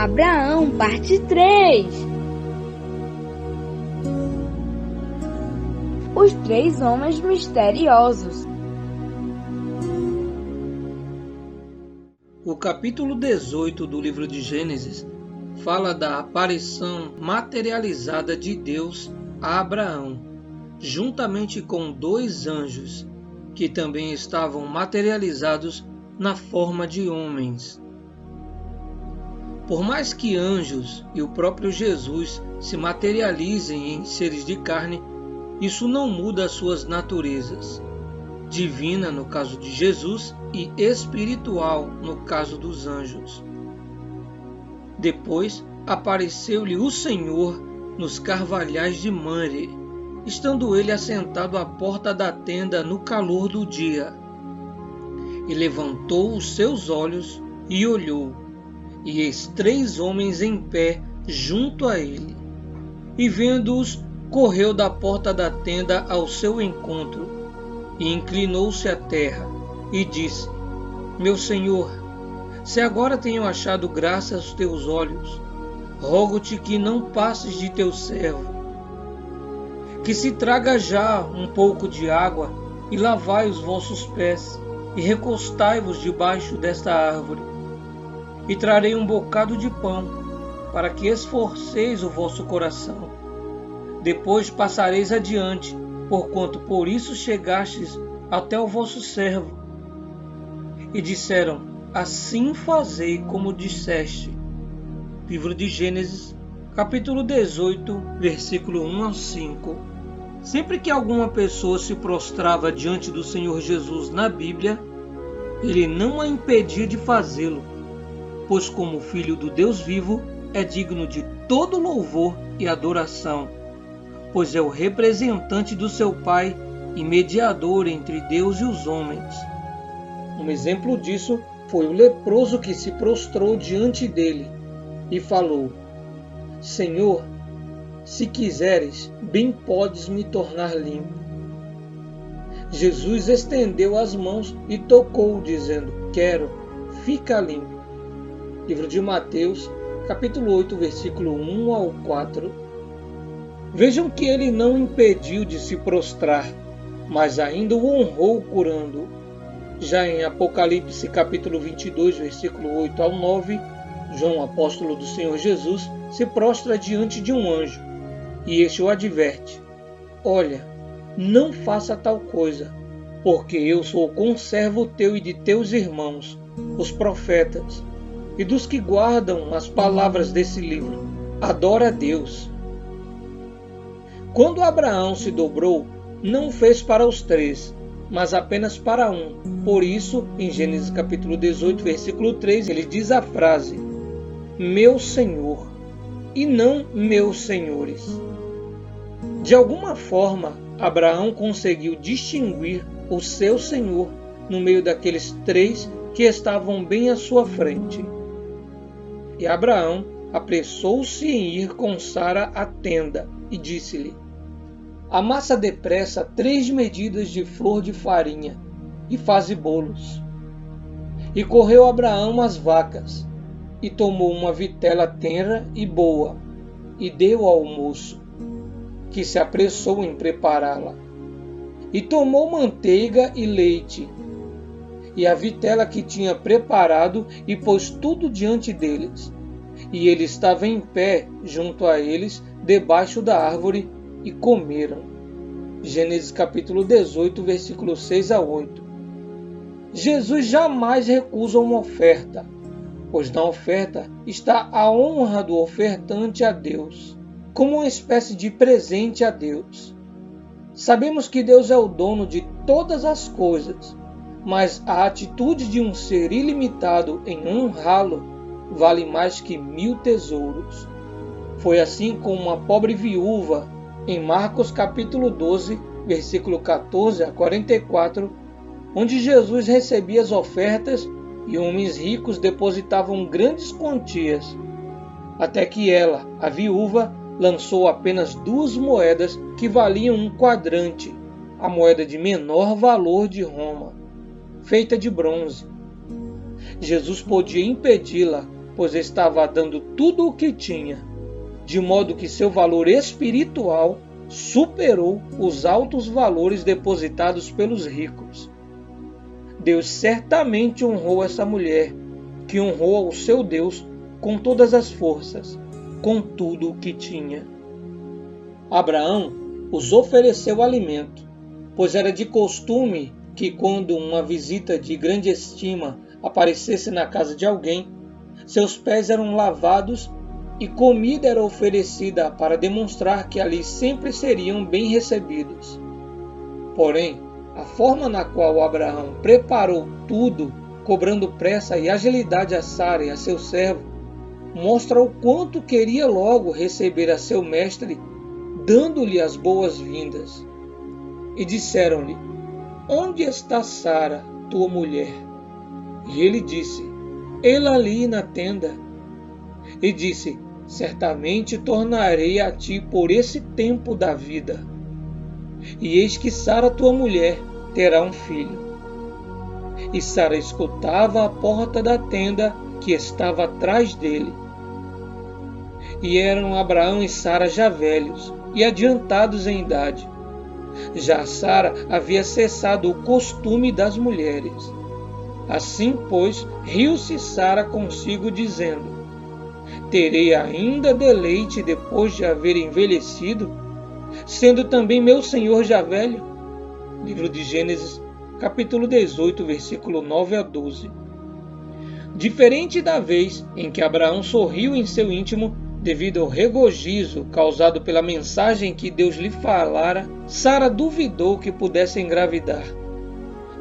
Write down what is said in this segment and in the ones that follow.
Abraão, parte 3. Os 3 homens misteriosos. O capítulo 18 do livro de Gênesis fala da aparição materializada de Deus a Abraão, juntamente com 2 anjos, que também estavam materializados na forma de homens. Por mais que anjos e o próprio Jesus se materializem em seres de carne, isso não muda as suas naturezas, divina no caso de Jesus e espiritual no caso dos anjos. Depois apareceu-lhe o Senhor nos carvalhais de Mamre, estando ele assentado à porta da tenda no calor do dia. E levantou os seus olhos e olhou, e eis 3 homens em pé junto a ele. E vendo-os, correu da porta da tenda ao seu encontro, e inclinou-se à terra, e disse: Meu Senhor, se agora tenho achado graça aos teus olhos, rogo-te que não passes de teu servo, que se traga já um pouco de água, e lavai os vossos pés, e recostai-vos debaixo desta árvore. E trarei um bocado de pão, para que esforceis o vosso coração. Depois passareis adiante, porquanto por isso chegastes até o vosso servo. E disseram: Assim fazei como disseste. Livro de Gênesis, capítulo 18, versículo 1 ao 5. Sempre que alguma pessoa se prostrava diante do Senhor Jesus na Bíblia, ele não a impedia de fazê-lo, pois como filho do Deus vivo é digno de todo louvor e adoração, pois é o representante do seu Pai e mediador entre Deus e os homens. Um exemplo disso foi o leproso que se prostrou diante dele e falou: Senhor, se quiseres, bem podes me tornar limpo. Jesus estendeu as mãos e tocou, dizendo: Quero, fica limpo. Livro de Mateus, capítulo 8, versículo 1 ao 4. Vejam que ele não impediu de se prostrar, mas ainda o honrou curando. Já em Apocalipse, capítulo 22, versículo 8 ao 9, João, apóstolo do Senhor Jesus, se prostra diante de um anjo, e este o adverte: Olha, não faça tal coisa, porque eu sou conservo teu e de teus irmãos, os profetas, e dos que guardam as palavras desse livro. Adora a Deus. Quando Abraão se dobrou, não fez para os 3, mas apenas para um. Por isso, em Gênesis capítulo 18, versículo 3, ele diz a frase: Meu Senhor, e não meus senhores. De alguma forma, Abraão conseguiu distinguir o seu Senhor no meio daqueles 3 que estavam bem à sua frente. E Abraão apressou-se em ir com Sara à tenda e disse-lhe: Amassa depressa 3 medidas de flor de farinha e faze bolos. E correu Abraão às vacas, e tomou uma vitela tenra e boa, e deu ao moço, que se apressou em prepará-la. E tomou manteiga e leite, e a vitela que tinha preparado, e pôs tudo diante deles. E ele estava em pé junto a eles, debaixo da árvore, e comeram. Gênesis capítulo 18, versículos 6 a 8. Jesus jamais recusa uma oferta, pois na oferta está a honra do ofertante a Deus, como uma espécie de presente a Deus. Sabemos que Deus é o dono de todas as coisas, mas a atitude de um ser ilimitado em honrá-lo vale mais que 1000 tesouros. Foi assim com uma pobre viúva, em Marcos capítulo 12, versículo 14 a 44, onde Jesus recebia as ofertas e homens ricos depositavam grandes quantias, até que ela, a viúva, lançou apenas 2 moedas que valiam um quadrante, a moeda de menor valor de Roma, feita de bronze. Jesus podia impedi-la, pois estava dando tudo o que tinha, de modo que seu valor espiritual superou os altos valores depositados pelos ricos. Deus certamente honrou essa mulher, que honrou ao seu Deus com todas as forças, com tudo o que tinha. Abraão os ofereceu alimento, pois era de costume que, quando uma visita de grande estima aparecesse na casa de alguém, seus pés eram lavados e comida era oferecida para demonstrar que ali sempre seriam bem recebidos. Porém, a forma na qual Abraão preparou tudo, cobrando pressa e agilidade a Sara e a seu servo, mostra o quanto queria logo receber a seu mestre, dando-lhe as boas-vindas. E disseram-lhe: onde está Sara, tua mulher? E ele disse: ela ali na tenda. E disse: certamente tornarei a ti por esse tempo da vida. E eis que Sara, tua mulher, terá um filho. E Sara escutava a porta da tenda que estava atrás dele. E eram Abraão e Sara já velhos e adiantados em idade. Já Sara havia cessado o costume das mulheres. Assim, pois, riu-se Sara consigo, dizendo: terei ainda deleite depois de haver envelhecido, sendo também meu senhor já velho? Livro de Gênesis, capítulo 18, versículo 9 a 12. Diferente da vez em que Abraão sorriu em seu íntimo devido ao regozijo causado pela mensagem que Deus lhe falara, Sara duvidou que pudesse engravidar,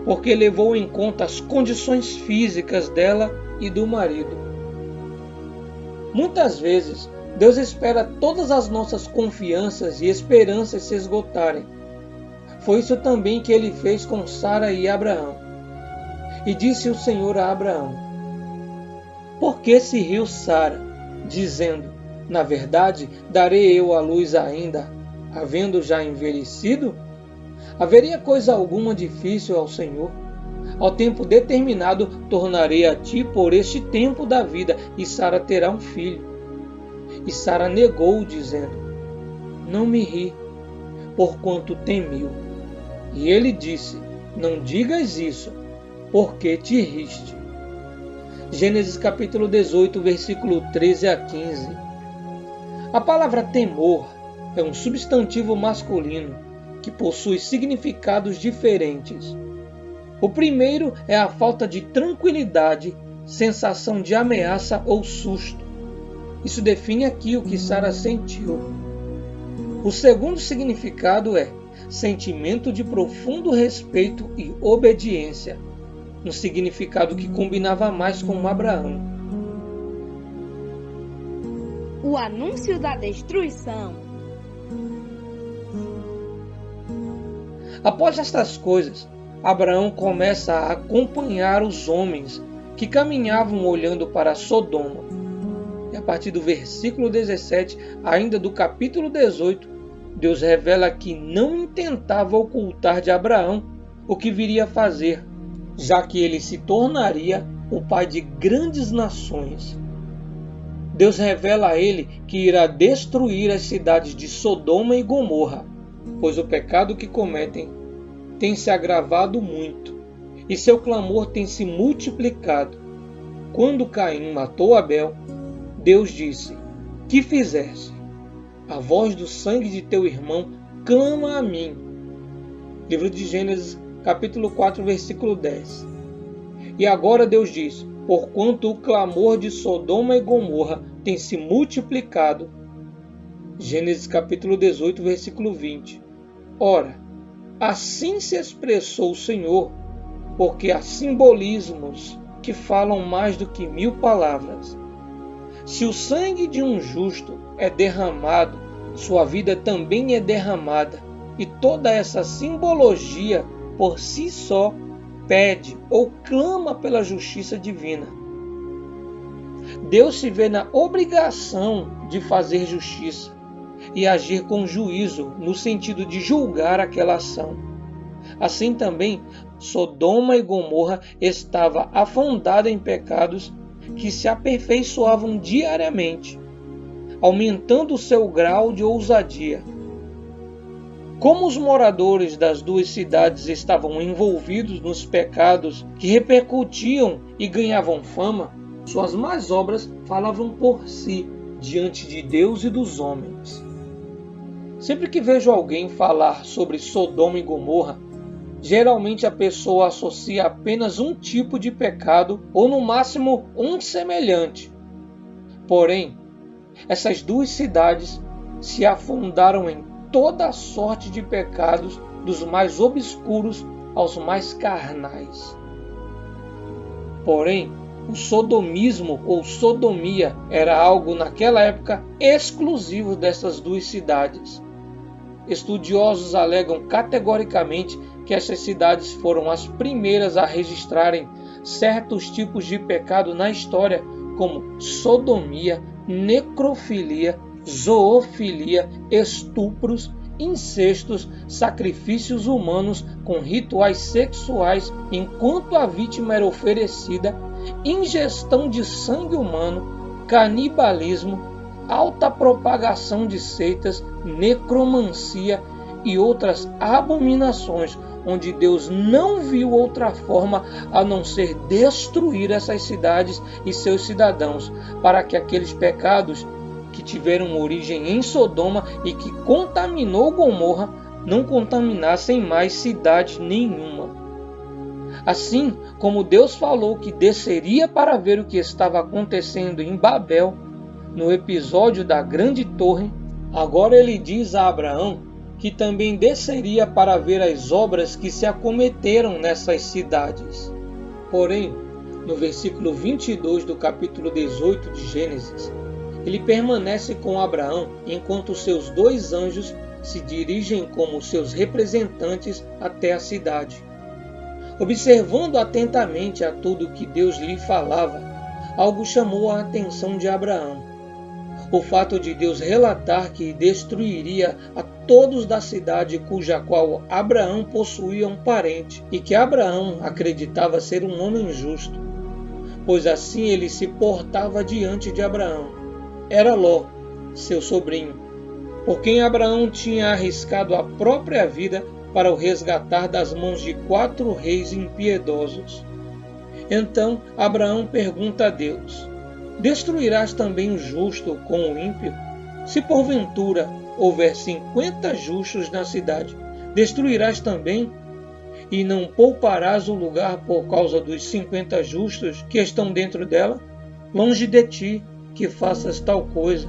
porque levou em conta as condições físicas dela e do marido. Muitas vezes, Deus espera todas as nossas confianças e esperanças se esgotarem. Foi isso também que ele fez com Sara e Abraão. E disse o Senhor a Abraão: por que se riu Sara, dizendo: na verdade, darei eu à luz ainda, havendo já envelhecido? Haveria coisa alguma difícil ao Senhor? Ao tempo determinado tornarei a ti por este tempo da vida, e Sara terá um filho. E Sara negou, dizendo: não me ri, porquanto temiu. E ele disse: não digas isso, porque te riste. Gênesis capítulo 18, versículo 13 a 15. A palavra temor é um substantivo masculino que possui significados diferentes. O primeiro é a falta de tranquilidade, sensação de ameaça ou susto. Isso define aqui o que Sara sentiu. O segundo significado é sentimento de profundo respeito e obediência, um significado que combinava mais com Abraão. O anúncio da destruição. Após estas coisas, Abraão começa a acompanhar os homens que caminhavam olhando para Sodoma. E a partir do versículo 17, ainda do capítulo 18, Deus revela que não intentava ocultar de Abraão o que viria a fazer, já que ele se tornaria o pai de grandes nações. Deus revela a ele que irá destruir as cidades de Sodoma e Gomorra, pois o pecado que cometem tem se agravado muito, e seu clamor tem se multiplicado. Quando Caim matou Abel, Deus disse: que fizeste? A voz do sangue de teu irmão clama a mim. Livro de Gênesis, capítulo 4, versículo 10. E agora Deus diz: porquanto o clamor de Sodoma e Gomorra tem se multiplicado. Gênesis capítulo 18, versículo 20. Ora, assim se expressou o Senhor, porque há simbolismos que falam mais do que 1000 palavras. Se o sangue de um justo é derramado, sua vida também é derramada, e toda essa simbologia por si só pede ou clama pela justiça divina. Deus se vê na obrigação de fazer justiça e agir com juízo, no sentido de julgar aquela ação. Assim também, Sodoma e Gomorra estava afundada em pecados que se aperfeiçoavam diariamente, aumentando seu grau de ousadia. Como os moradores das duas cidades estavam envolvidos nos pecados que repercutiam e ganhavam fama, suas más obras falavam por si diante de Deus e dos homens. Sempre que vejo alguém falar sobre Sodoma e Gomorra, geralmente a pessoa associa apenas um tipo de pecado ou no máximo um semelhante. Porém, essas duas cidades se afundaram em toda a sorte de pecados, dos mais obscuros aos mais carnais. Porém, o sodomismo ou sodomia era algo naquela época exclusivo dessas duas cidades. Estudiosos alegam categoricamente que essas cidades foram as primeiras a registrarem certos tipos de pecado na história, como sodomia, necrofilia, zoofilia, estupros, incestos, sacrifícios humanos com rituais sexuais enquanto a vítima era oferecida, ingestão de sangue humano, canibalismo, alta propagação de seitas, necromancia e outras abominações, onde Deus não viu outra forma a não ser destruir essas cidades e seus cidadãos, para que aqueles pecados que tiveram origem em Sodoma e que contaminou Gomorra não contaminassem mais cidade nenhuma. Assim como Deus falou que desceria para ver o que estava acontecendo em Babel, no episódio da Grande Torre, agora ele diz a Abraão que também desceria para ver as obras que se acometeram nessas cidades. Porém, no versículo 22 do capítulo 18 de Gênesis, ele permanece com Abraão enquanto seus dois anjos se dirigem como seus representantes até a cidade. Observando atentamente a tudo que Deus lhe falava, algo chamou a atenção de Abraão. O fato de Deus relatar que destruiria a todos da cidade cuja qual Abraão possuía um parente e que Abraão acreditava ser um homem justo, pois assim ele se portava diante de Abraão. Era Ló, seu sobrinho, por quem Abraão tinha arriscado a própria vida para o resgatar das mãos de 4 reis impiedosos. Então Abraão pergunta a Deus: destruirás também o justo com o ímpio? Se porventura houver 50 justos na cidade, destruirás também? E não pouparás o lugar por causa dos 50 justos que estão dentro dela? Longe de ti que faças tal coisa,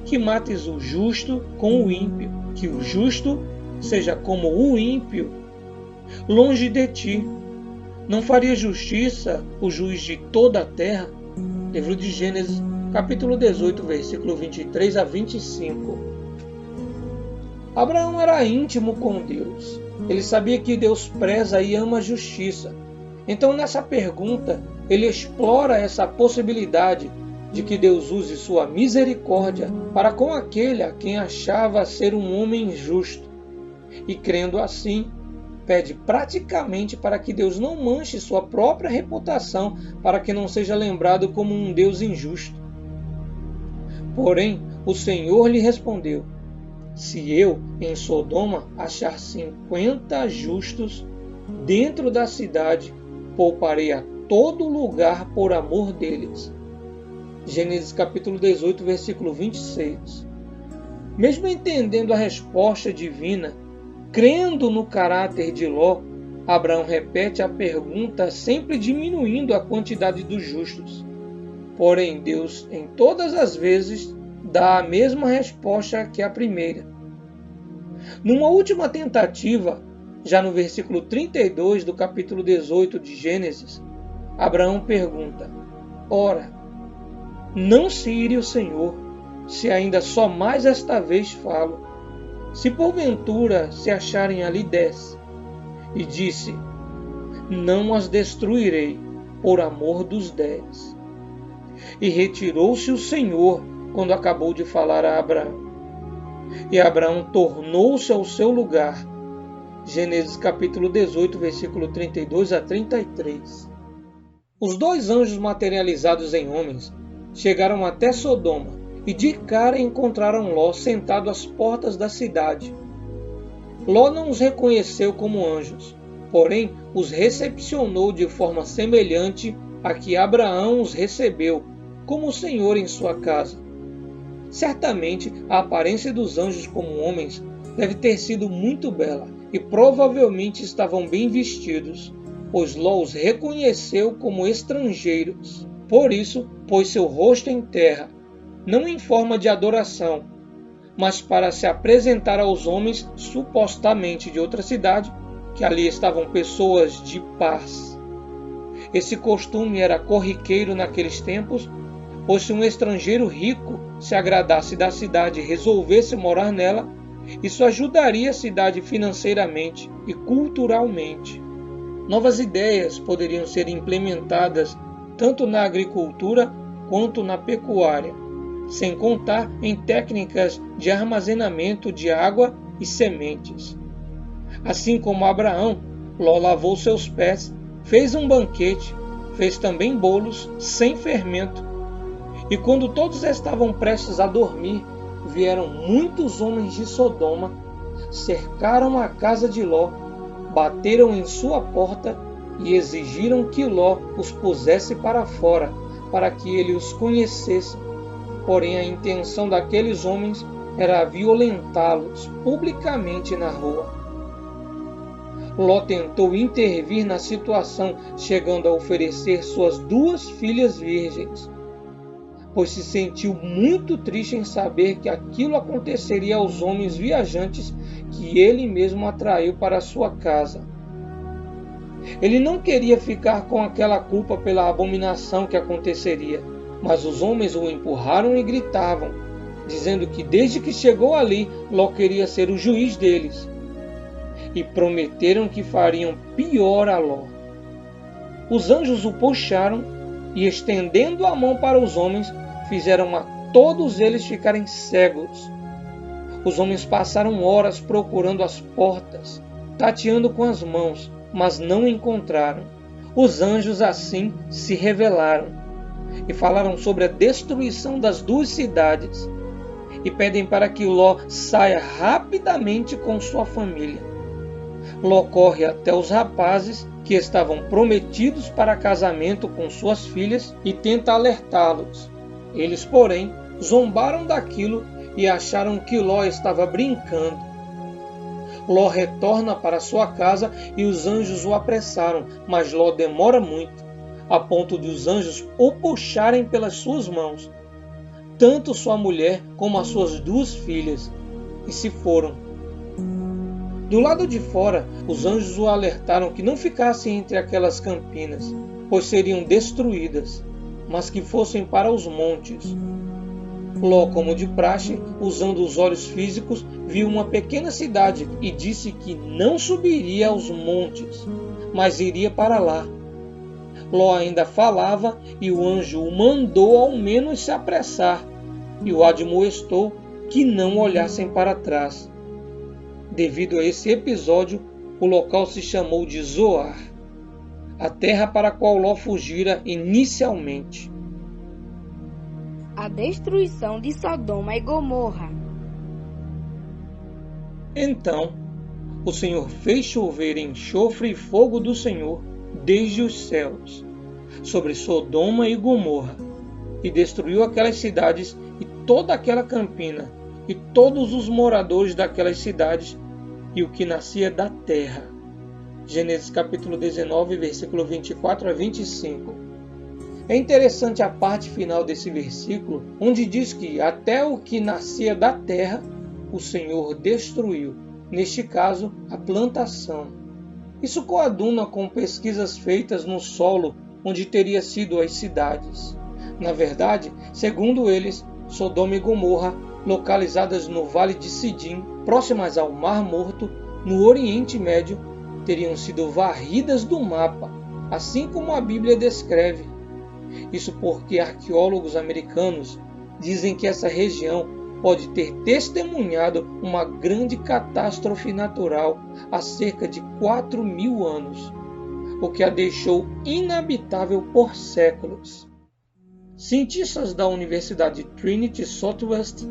que mates o justo com o ímpio, que o justo seja como o ímpio. Longe de ti. Não faria justiça o juiz de toda a terra? Livro de Gênesis, capítulo 18, versículo 23 a 25. Abraão era íntimo com Deus. Ele sabia que Deus preza e ama a justiça. Então, nessa pergunta, ele explora essa possibilidade de que Deus use sua misericórdia para com aquele a quem achava ser um homem justo. E crendo assim, pede praticamente para que Deus não manche sua própria reputação, para que não seja lembrado como um Deus injusto. Porém, o Senhor lhe respondeu: se eu, em Sodoma, achar 50 justos dentro da cidade, pouparei a todo lugar por amor deles. Gênesis capítulo 18, versículo 26. Mesmo entendendo a resposta divina, crendo no caráter de Ló, Abraão repete a pergunta, sempre diminuindo a quantidade dos justos. Porém, Deus, em todas as vezes, dá a mesma resposta que a primeira. Numa última tentativa, já no versículo 32 do capítulo 18 de Gênesis, Abraão pergunta: ora, não se ire o Senhor, se ainda só mais esta vez falo. Se porventura se acharem ali 10. E disse: não as destruirei, por amor dos 10. E retirou-se o Senhor quando acabou de falar a Abraão. E Abraão tornou-se ao seu lugar. Gênesis capítulo 18, versículo 32 a 33. Os 2 anjos materializados em homens chegaram até Sodoma e de cara encontraram Ló sentado às portas da cidade. Ló não os reconheceu como anjos, porém os recepcionou de forma semelhante a que Abraão os recebeu, como o Senhor em sua casa. Certamente a aparência dos anjos como homens deve ter sido muito bela e provavelmente estavam bem vestidos, pois Ló os reconheceu como estrangeiros. Por isso, pôs seu rosto em terra, não em forma de adoração, mas para se apresentar aos homens supostamente de outra cidade, que ali estavam pessoas de paz. Esse costume era corriqueiro naqueles tempos, pois se um estrangeiro rico se agradasse da cidade e resolvesse morar nela, isso ajudaria a cidade financeiramente e culturalmente. Novas ideias poderiam ser implementadas tanto na agricultura quanto na pecuária, sem contar em técnicas de armazenamento de água e sementes. Assim como Abraão, Ló lavou seus pés, fez um banquete, fez também bolos sem fermento. E quando todos estavam prestes a dormir, vieram muitos homens de Sodoma, cercaram a casa de Ló, bateram em sua porta e exigiram que Ló os pusesse para fora, para que ele os conhecesse. Porém, a intenção daqueles homens era violentá-los publicamente na rua. Ló tentou intervir na situação, chegando a oferecer suas 2 filhas virgens, pois se sentiu muito triste em saber que aquilo aconteceria aos homens viajantes que ele mesmo atraiu para sua casa. Ele não queria ficar com aquela culpa pela abominação que aconteceria, mas os homens o empurraram e gritavam, dizendo que desde que chegou ali, Ló queria ser o juiz deles. E prometeram que fariam pior a Ló. Os anjos o puxaram e, estendendo a mão para os homens, fizeram a todos eles ficarem cegos. Os homens passaram horas procurando as portas, tateando com as mãos, mas não encontraram. Os anjos assim se revelaram e falaram sobre a destruição das 2 cidades e pedem para que Ló saia rapidamente com sua família. Ló corre até os rapazes que estavam prometidos para casamento com suas filhas e tenta alertá-los. Eles, porém, zombaram daquilo e acharam que Ló estava brincando. Ló retorna para sua casa e os anjos o apressaram, mas Ló demora muito, a ponto de os anjos o puxarem pelas suas mãos, tanto sua mulher como as suas 2 filhas, e se foram. Do lado de fora, os anjos o alertaram que não ficasse entre aquelas campinas, pois seriam destruídas, mas que fossem para os montes. Ló, como de praxe, usando os olhos físicos, viu uma pequena cidade e disse que não subiria aos montes, mas iria para lá. Ló ainda falava e o anjo o mandou ao menos se apressar e o admoestou que não olhassem para trás. Devido a esse episódio, o local se chamou de Zoar, a terra para a qual Ló fugira inicialmente. A destruição de Sodoma e Gomorra. Então, o Senhor fez chover enxofre e fogo do Senhor desde os céus sobre Sodoma e Gomorra, e destruiu aquelas cidades e toda aquela campina, e todos os moradores daquelas cidades, e o que nascia da terra. Gênesis capítulo 19, versículo 24 a 25. É interessante a parte final desse versículo, onde diz que até o que nascia da terra, o Senhor destruiu, neste caso, a plantação. Isso coaduna com pesquisas feitas no solo onde teria sido as cidades. Na verdade, segundo eles, Sodoma e Gomorra, localizadas no Vale de Sidim, próximas ao Mar Morto, no Oriente Médio, teriam sido varridas do mapa, assim como a Bíblia descreve. Isso porque arqueólogos americanos dizem que essa região pode ter testemunhado uma grande catástrofe natural há cerca de 4.000 anos. o que a deixou inabitável por séculos. Cientistas da Universidade Trinity Southwest,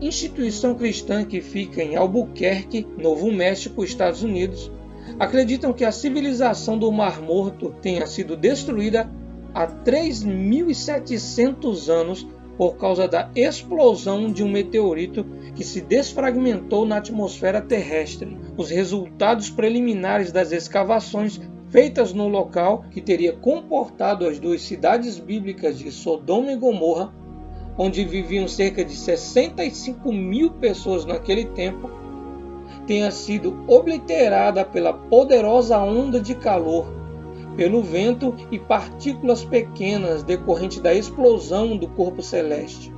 instituição cristã que fica em Albuquerque, Novo México, Estados Unidos, acreditam que a civilização do Mar Morto tenha sido destruída há 3.700 anos por causa da explosão de um meteorito que se desfragmentou na atmosfera terrestre. Os resultados preliminares das escavações feitas no local, que teria comportado as duas cidades bíblicas de Sodoma e Gomorra, onde viviam cerca de 65.000 pessoas naquele tempo, tenha sido obliterada pela poderosa onda de calor, pelo vento e partículas pequenas decorrente da explosão do corpo celeste.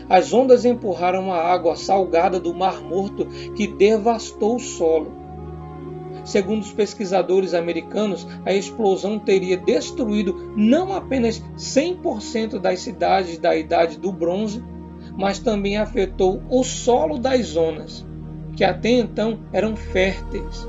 As ondas empurraram a água salgada do Mar Morto que devastou o solo. Segundo os pesquisadores americanos, a explosão teria destruído não apenas 100% das cidades da Idade do Bronze, mas também afetou o solo das zonas, que até então eram férteis.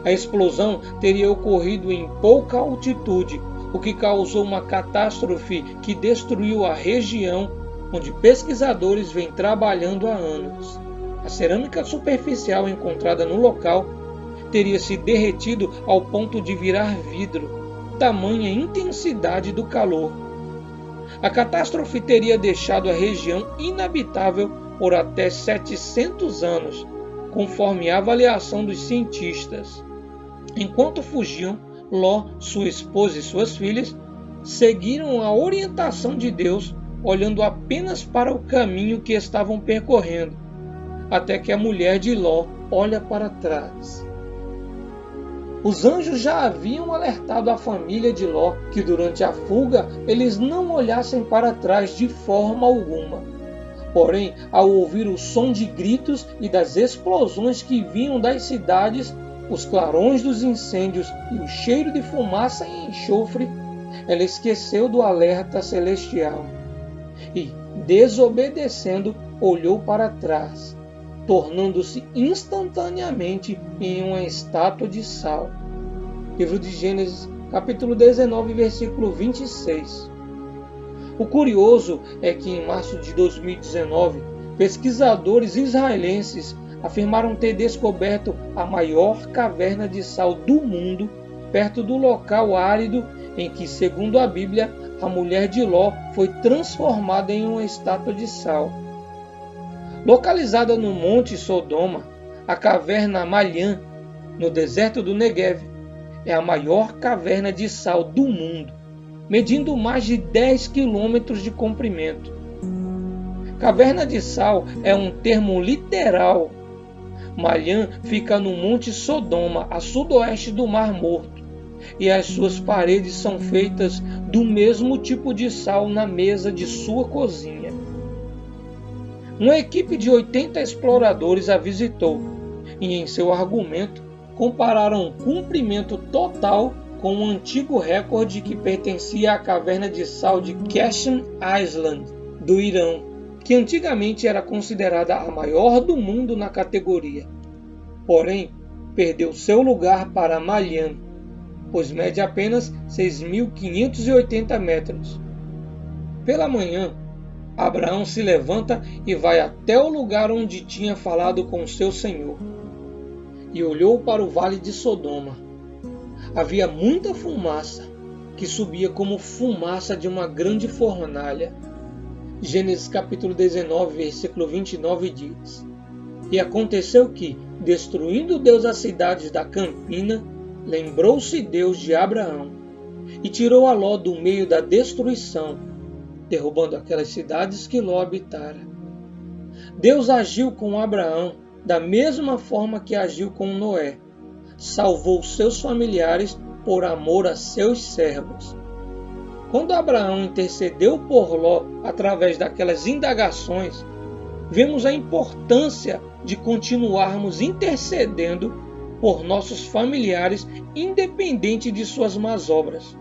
A explosão teria ocorrido em pouca altitude, o que causou uma catástrofe que destruiu a região onde pesquisadores vêm trabalhando há anos. A cerâmica superficial encontrada no local teria se derretido ao ponto de virar vidro, tamanha intensidade do calor. A catástrofe teria deixado a região inabitável por até 700 anos, conforme a avaliação dos cientistas. Enquanto fugiam, Ló, sua esposa e suas filhas seguiram a orientação de Deus, olhando apenas para o caminho que estavam percorrendo, até que a mulher de Ló olha para trás. Os anjos já haviam alertado a família de Ló que durante a fuga eles não olhassem para trás de forma alguma. Porém, ao ouvir o som de gritos e das explosões que vinham das cidades, os clarões dos incêndios e o cheiro de fumaça e enxofre, ela esqueceu do alerta celestial e, desobedecendo, olhou para trás, tornando-se instantaneamente em uma estátua de sal. Livro de Gênesis, capítulo 19, versículo 26. O curioso é que em março de 2019, pesquisadores israelenses afirmaram ter descoberto a maior caverna de sal do mundo, perto do local árido em que, segundo a Bíblia, a mulher de Ló foi transformada em uma estátua de sal. Localizada no Monte Sodoma, a caverna Malhã, no deserto do Negev, é a maior caverna de sal do mundo, medindo mais de 10 quilômetros de comprimento. Caverna de sal é um termo literal. Malhã fica no Monte Sodoma, a sudoeste do Mar Morto, e as suas paredes são feitas do mesmo tipo de sal na mesa de sua cozinha. Uma equipe de 80 exploradores a visitou e, em seu argumento, compararam o comprimento total com o antigo recorde que pertencia à caverna de sal de Qashm Island, do Irã, que antigamente era considerada a maior do mundo na categoria. Porém, perdeu seu lugar para Malhã, pois mede apenas 6.580 metros. Pela manhã, Abraão se levanta e vai até o lugar onde tinha falado com seu Senhor, e olhou para o vale de Sodoma. Havia muita fumaça, que subia como fumaça de uma grande fornalha. Gênesis capítulo 19, versículo 29 diz: E aconteceu que, destruindo Deus as cidades da campina, lembrou-se Deus de Abraão, e tirou a Ló do meio da destruição, derrubando aquelas cidades que Ló habitara. Deus agiu com Abraão da mesma forma que agiu com Noé. Salvou seus familiares por amor a seus servos. Quando Abraão intercedeu por Ló através daquelas indagações, vemos a importância de continuarmos intercedendo por nossos familiares, independente de suas más obras,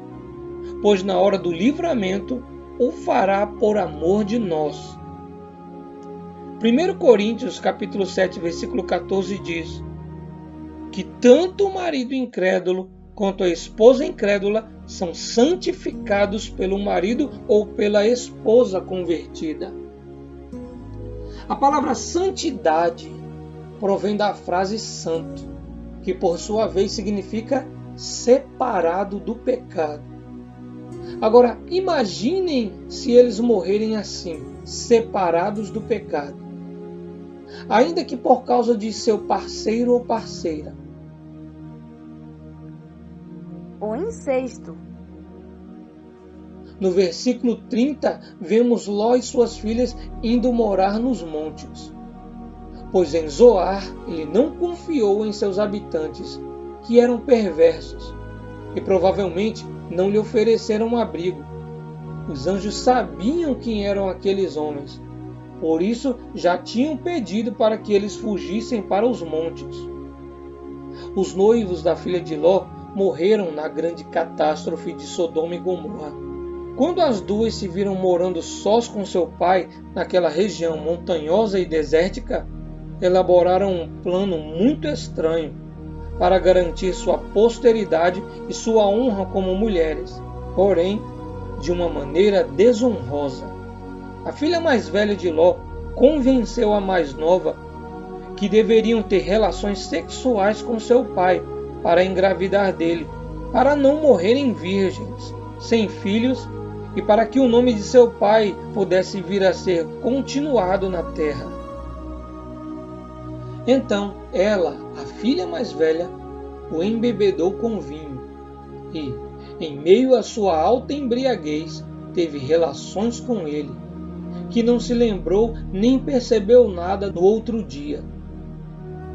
pois na hora do livramento o fará por amor de nós. 1 Coríntios capítulo 7, versículo 14 diz: que tanto o marido incrédulo quanto a esposa incrédula são santificados pelo marido ou pela esposa convertida. A palavra santidade provém da frase santo, que por sua vez significa separado do pecado. Agora, imaginem se eles morrerem assim, separados do pecado, ainda que por causa de seu parceiro ou parceira. O incesto. No versículo 30, vemos Ló e suas filhas indo morar nos montes. Pois em Zoar ele não confiou em seus habitantes, que eram perversos, e provavelmente não lhe ofereceram abrigo. Os anjos sabiam quem eram aqueles homens, por isso já tinham pedido para que eles fugissem para os montes. Os noivos da filha de Ló morreram na grande catástrofe de Sodoma e Gomorra. Quando as duas se viram morando sós com seu pai naquela região montanhosa e desértica, elaboraram um plano muito estranho para garantir sua posteridade e sua honra como mulheres, porém de uma maneira desonrosa. A filha mais velha de Ló convenceu a mais nova que deveriam ter relações sexuais com seu pai para engravidar dele, para não morrerem virgens, sem filhos, e para que o nome de seu pai pudesse vir a ser continuado na terra. Então ela, a filha mais velha, o embebedou com vinho e, em meio à sua alta embriaguez, teve relações com ele, que não se lembrou nem percebeu nada no outro dia.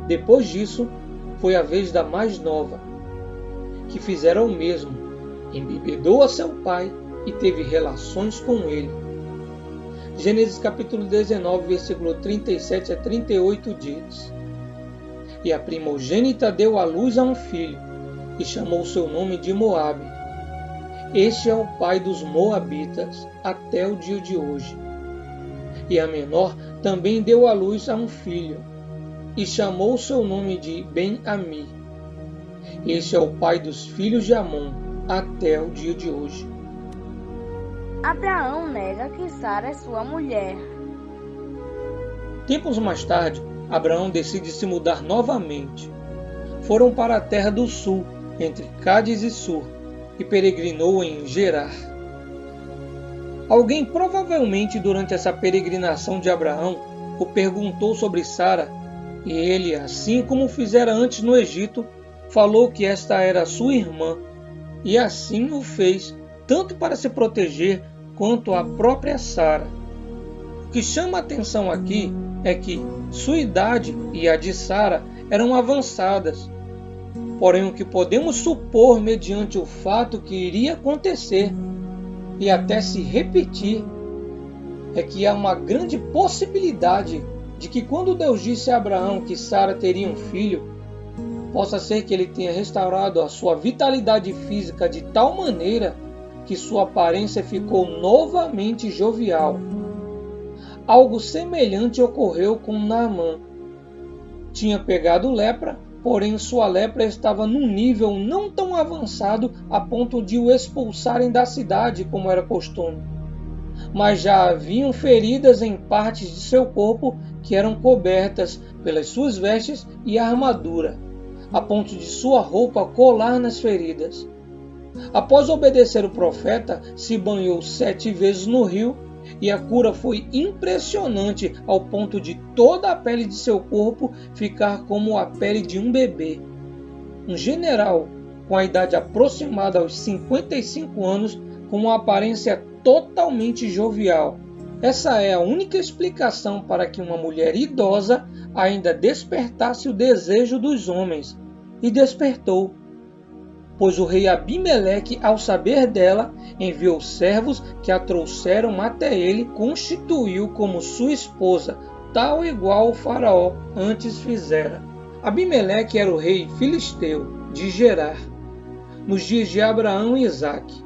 Depois disso, foi a vez da mais nova, que fizera o mesmo, embebedou a seu pai e teve relações com ele. Gênesis capítulo 19, versículo 37 a 38 diz: E a primogênita deu à luz a um filho, e chamou seu nome de Moabe. Este é o pai dos moabitas até o dia de hoje. E a menor também deu à luz a um filho, e chamou seu nome de Ben-Ami. Este é o pai dos filhos de Amon até o dia de hoje. Abraão nega que Sara é sua mulher. Tempos mais tarde, Abraão decide se mudar novamente. Foram para a terra do sul, entre Cádiz e Sur, e peregrinou em Gerar. Alguém provavelmente durante essa peregrinação de Abraão o perguntou sobre Sara, e ele, assim como fizera antes no Egito, falou que esta era sua irmã, e assim o fez, tanto para se proteger quanto a própria Sara. O que chama a atenção aqui é que sua idade e a de Sara eram avançadas. Porém, o que podemos supor mediante o fato que iria acontecer e até se repetir é que há uma grande possibilidade de que quando Deus disse a Abraão que Sara teria um filho, possa ser que ele tenha restaurado a sua vitalidade física de tal maneira que sua aparência ficou novamente jovial. Algo semelhante ocorreu com Naamã. Tinha pegado lepra, porém sua lepra estava num nível não tão avançado a ponto de o expulsarem da cidade como era costume. Mas já haviam feridas em partes de seu corpo que eram cobertas pelas suas vestes e armadura, a ponto de sua roupa colar nas feridas. Após obedecer o profeta, se banhou 7 vezes no rio, e a cura foi impressionante ao ponto de toda a pele de seu corpo ficar como a pele de um bebê. Um general com a idade aproximada aos 55 anos, com uma aparência totalmente jovial. Essa é a única explicação para que uma mulher idosa ainda despertasse o desejo dos homens, e despertou. Pois o rei Abimeleque, ao saber dela, enviou servos que a trouxeram até ele, constituiu como sua esposa, tal igual o faraó antes fizera. Abimeleque era o rei filisteu de Gerar, nos dias de Abraão e Isaque.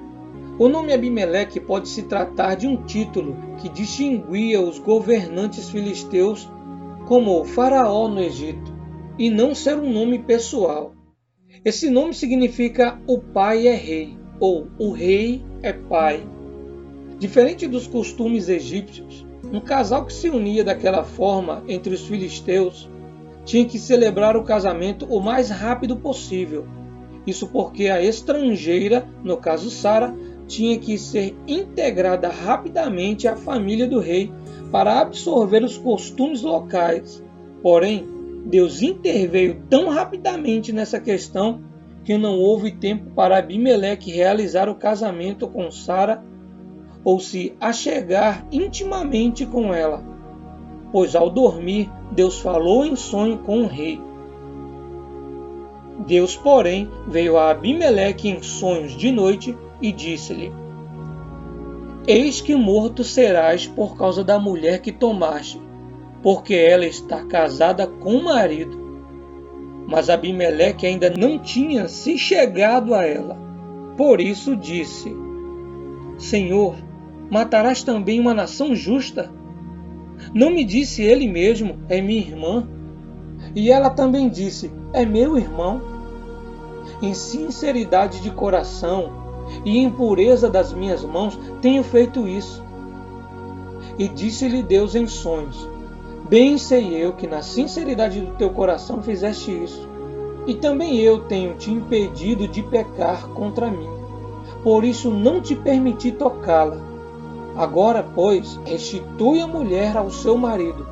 O nome Abimeleque pode se tratar de um título que distinguia os governantes filisteus como o faraó no Egito, e não ser um nome pessoal. Esse nome significa o pai é rei, ou o rei é pai. Diferente dos costumes egípcios, um casal que se unia daquela forma entre os filisteus tinha que celebrar o casamento o mais rápido possível. Isso porque a estrangeira, no caso Sara, tinha que ser integrada rapidamente à família do rei para absorver os costumes locais. Porém, Deus interveio tão rapidamente nessa questão que não houve tempo para Abimeleque realizar o casamento com Sara ou se achegar intimamente com ela, pois ao dormir Deus falou em sonho com o rei. Deus, porém, veio a Abimeleque em sonhos de noite e disse-lhe: Eis que morto serás por causa da mulher que tomaste, porque ela está casada com o marido. Mas Abimeleque ainda não tinha se chegado a ela. Por isso disse: Senhor, matarás também uma nação justa? Não me disse ele mesmo, é minha irmã? E ela também disse, é meu irmão? Em sinceridade de coração e em pureza das minhas mãos tenho feito isso. E disse-lhe Deus em sonhos: Bem sei eu que na sinceridade do teu coração fizeste isso, e também eu tenho te impedido de pecar contra mim. Por isso não te permiti tocá-la. Agora, pois, restitui a mulher ao seu marido,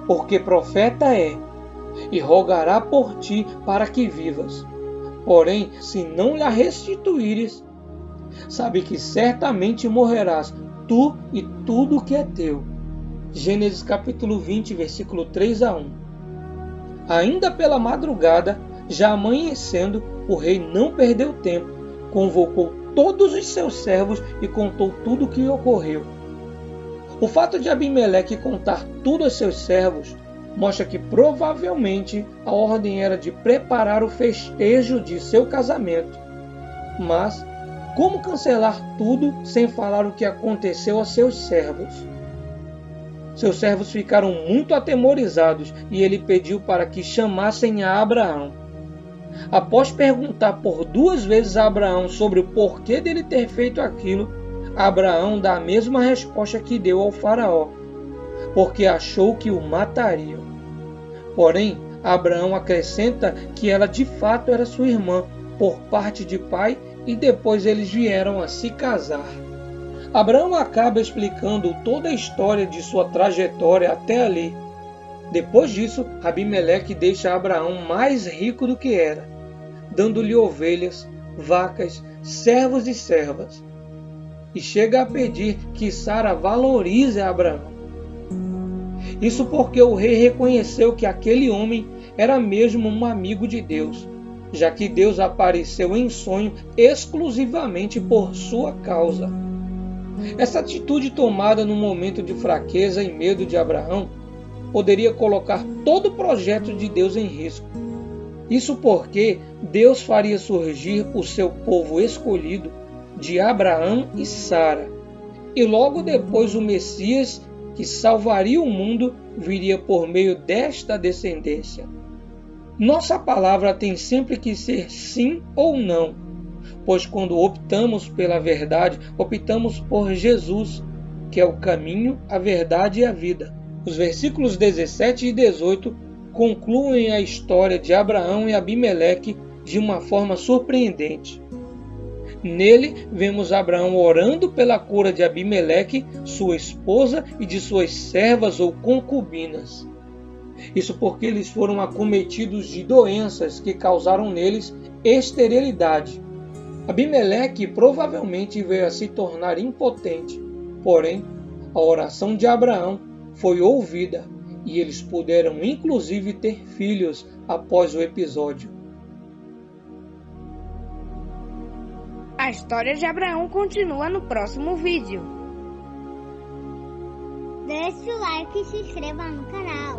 porque profeta é, e rogará por ti para que vivas. Porém, se não lhe restituíres, sabe que certamente morrerás, tu e tudo o que é teu. Gênesis capítulo 20, versículo 3 a 1. Ainda pela madrugada, já amanhecendo, o rei não perdeu tempo, convocou todos os seus servos e contou tudo o que ocorreu. O fato de Abimeleque contar tudo aos seus servos mostra que provavelmente a ordem era de preparar o festejo de seu casamento. Mas como cancelar tudo sem falar o que aconteceu a seus servos? Seus servos ficaram muito atemorizados e ele pediu para que chamassem a Abraão. Após perguntar por 2 vezes a Abraão sobre o porquê dele ter feito aquilo, Abraão dá a mesma resposta que deu ao faraó, porque achou que o matariam. Porém, Abraão acrescenta que ela de fato era sua irmã, por parte de pai, e depois eles vieram a se casar. Abraão acaba explicando toda a história de sua trajetória até ali. Depois disso, Abimeleque deixa Abraão mais rico do que era, dando-lhe ovelhas, vacas, servos e servas. E chega a pedir que Sara valorize Abraão. Isso porque o rei reconheceu que aquele homem era mesmo um amigo de Deus, já que Deus apareceu em sonho exclusivamente por sua causa. Essa atitude tomada no momento de fraqueza e medo de Abraão poderia colocar todo o projeto de Deus em risco. Isso porque Deus faria surgir o seu povo escolhido de Abraão e Sara, e logo depois o Messias, que salvaria o mundo, viria por meio desta descendência. Nossa palavra tem sempre que ser sim ou não, pois quando optamos pela verdade, optamos por Jesus, que é o caminho, a verdade e a vida. Os versículos 17 e 18 concluem a história de Abraão e Abimeleque de uma forma surpreendente. Nele, vemos Abraão orando pela cura de Abimeleque, sua esposa e de suas servas ou concubinas. Isso porque eles foram acometidos de doenças que causaram neles esterilidade. Abimeleque provavelmente veio a se tornar impotente, porém, a oração de Abraão foi ouvida e eles puderam inclusive ter filhos após o episódio. A história de Abraão continua no próximo vídeo. Deixe o like e se inscreva no canal.